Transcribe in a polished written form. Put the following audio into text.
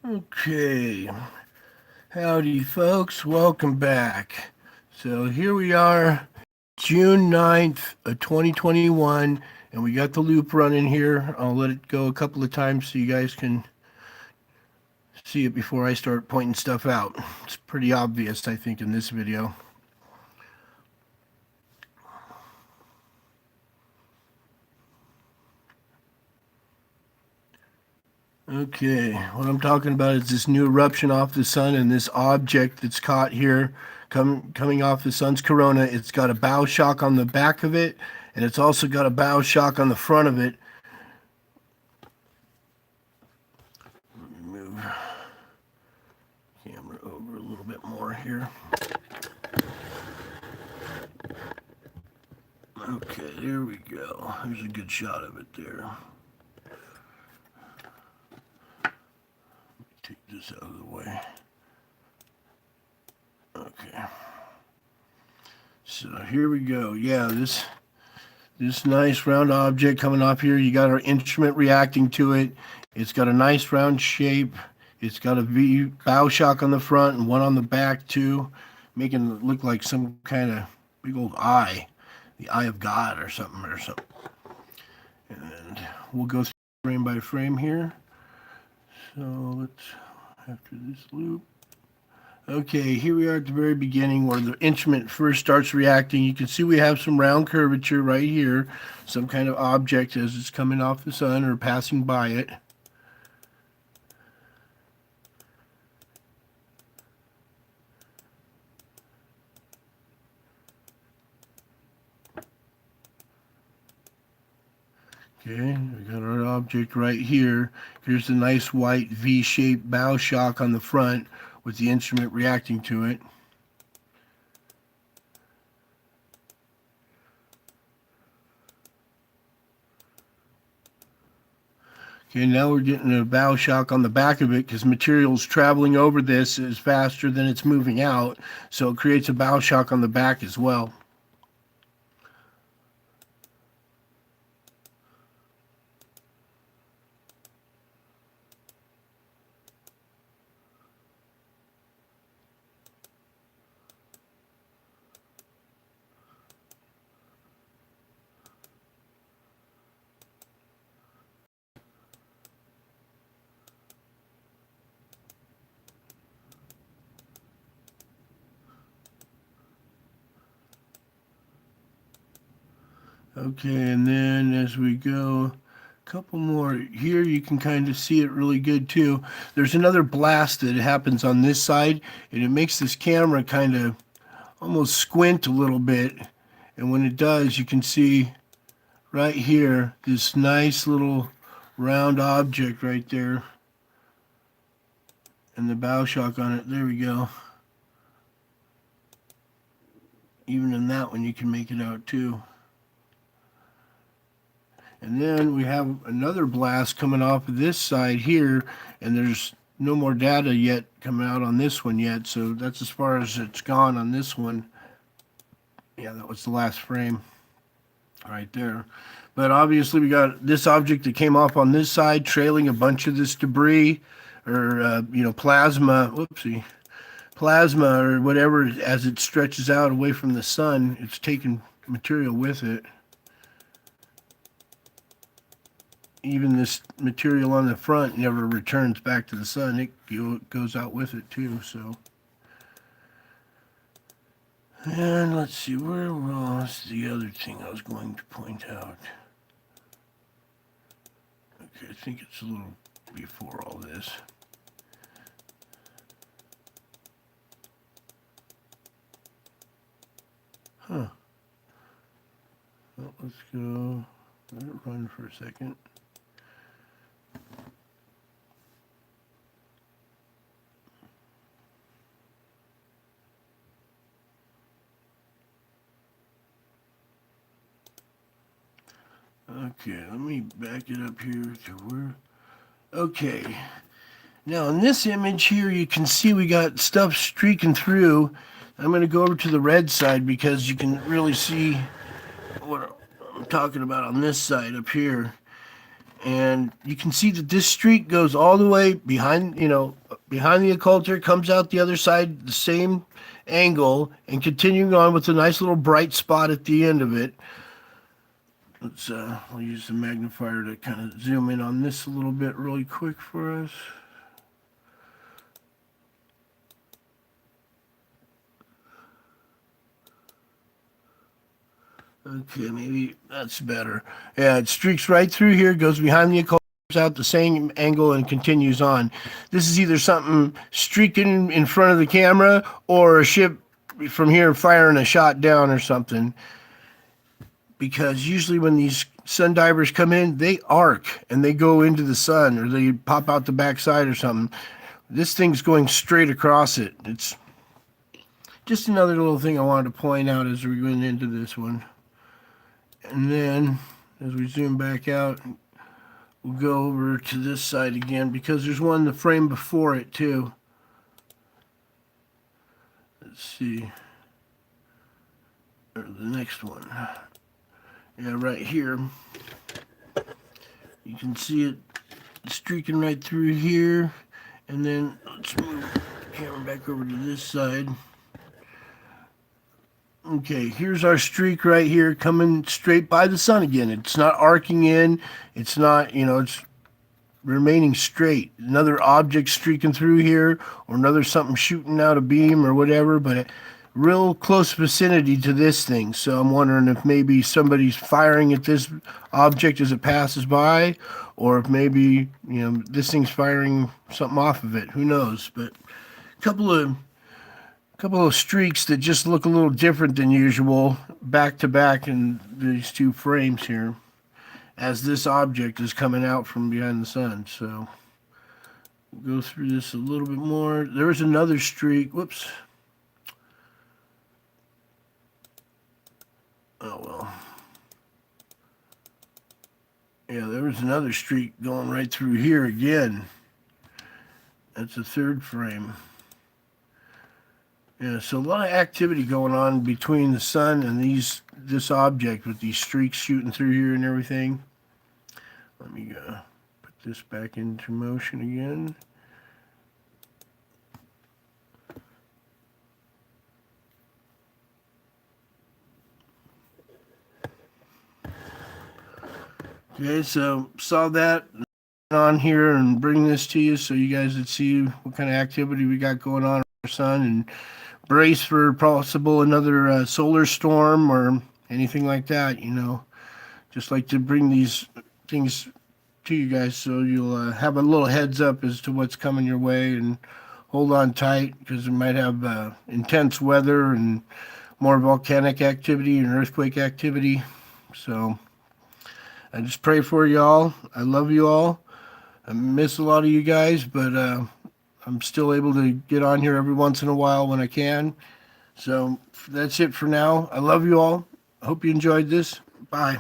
Okay, howdy folks, welcome back. So here we are, June 9th of 2021, and we got the loop running here. I'll let it go a couple of times so you guys can see it before I start pointing stuff out. It's pretty obvious, I think, in this video. Okay, what I'm talking about is this new eruption off the sun and this object that's caught here coming off the sun's corona. It's got a bow shock on the back of it, and it's also got a bow shock on the front of it. Move camera over a little bit more here. Okay, there we go. There's a good shot of it there. Take this out of the way. Okay. So here we go. Yeah, this nice round object coming off here. You got our instrument reacting to it. It's got a nice round shape. It's got a V bow shock on the front and one on the back too, making it look like some kind of big old eye, the eye of God or something. And we'll go frame by frame here. So let's, after this loop. Okay, here we are at the very beginning where the instrument first starts reacting. You can see we have some round curvature right here, some kind of object as it's coming off the sun or passing by it. Okay, we got our object right here. Here's the nice white V-shaped bow shock on the front with the instrument reacting to it. Okay, now we're getting a bow shock on the back of it because material's traveling over this is faster than it's moving out, so it creates a bow shock on the back as well. Okay, and then as we go, a couple more here, you can kind of see it really good too. There's another blast that happens on this side, and it makes this camera kind of almost squint a little bit. And when it does, you can see right here this nice little round object right there, and the bow shock on it. There we go. Even in that one, you can make it out too. And then we have another blast coming off of this side here, and there's no more data yet coming out on this one yet, so that's as far as it's gone on this one. Yeah, that was the last frame right there. But obviously we got this object that came off on this side trailing a bunch of this debris or, plasma, plasma or whatever. As it stretches out away from the sun, it's taking material with it. Even this material on the front never returns back to the sun. It goes out with it too, so. And let's see, where was the other thing I was going to point out? Okay, I think it's a little before all this. Huh. Well, let's go, let it run for a second. Okay, let me back it up here to where. Okay. Now in this image here, you can see we got stuff streaking through. I'm going to go over to the red side because you can really see what I'm talking about on this side up here. And you can see that this streak goes all the way behind, behind the occulter, comes out the other side, the same angle, and continuing on with a nice little bright spot at the end of it. We'll use the magnifier to kind of zoom in on this a little bit really quick for us. Okay, maybe that's better. Yeah, it streaks right through here, goes behind the occulter, out the same angle, and continues on. This is either something streaking in front of the camera or a ship from here firing a shot down or something. Because usually when these sun divers come in, they arc and they go into the sun, or they pop out the backside or something. This thing's going straight across it. It's just another little thing I wanted to point out as we went into this one. And then as we zoom back out, we'll go over to this side again, because there's one the frame before it too. Let's see. Or the next one. Yeah, right here. You can see it streaking right through here. And then let's move the camera back over to this side. Okay, here's our streak right here coming straight by the sun again. It's not arcing in. It's not, it's remaining straight. Another object streaking through here, or another something shooting out a beam or whatever, but real close vicinity to this thing. So I'm wondering if maybe somebody's firing at this object as it passes by, or if maybe, this thing's firing something off of it. Who knows? But a couple of streaks that just look a little different than usual back to back in these two frames here, as this object is coming out from behind the sun. So we'll go through this a little bit more. There was another streak. Whoops. Oh well. Yeah, there was another streak going right through here again. That's the third frame. Yeah, so a lot of activity going on between the sun and this object, with these streaks shooting through here and everything. Let me put this back into motion again. Okay, so saw that on here and bring this to you so you guys would see what kind of activity we got going on with our sun, and brace for possible another solar storm or anything like that. Just like to bring these things to you guys so you'll have a little heads up as to what's coming your way, and hold on tight, because we might have intense weather and more volcanic activity and earthquake activity. So I just pray for y'all. I love you all. I miss a lot of you guys, but I'm still able to get on here every once in a while when I can. So that's it for now. I love you all. I hope you enjoyed this. Bye.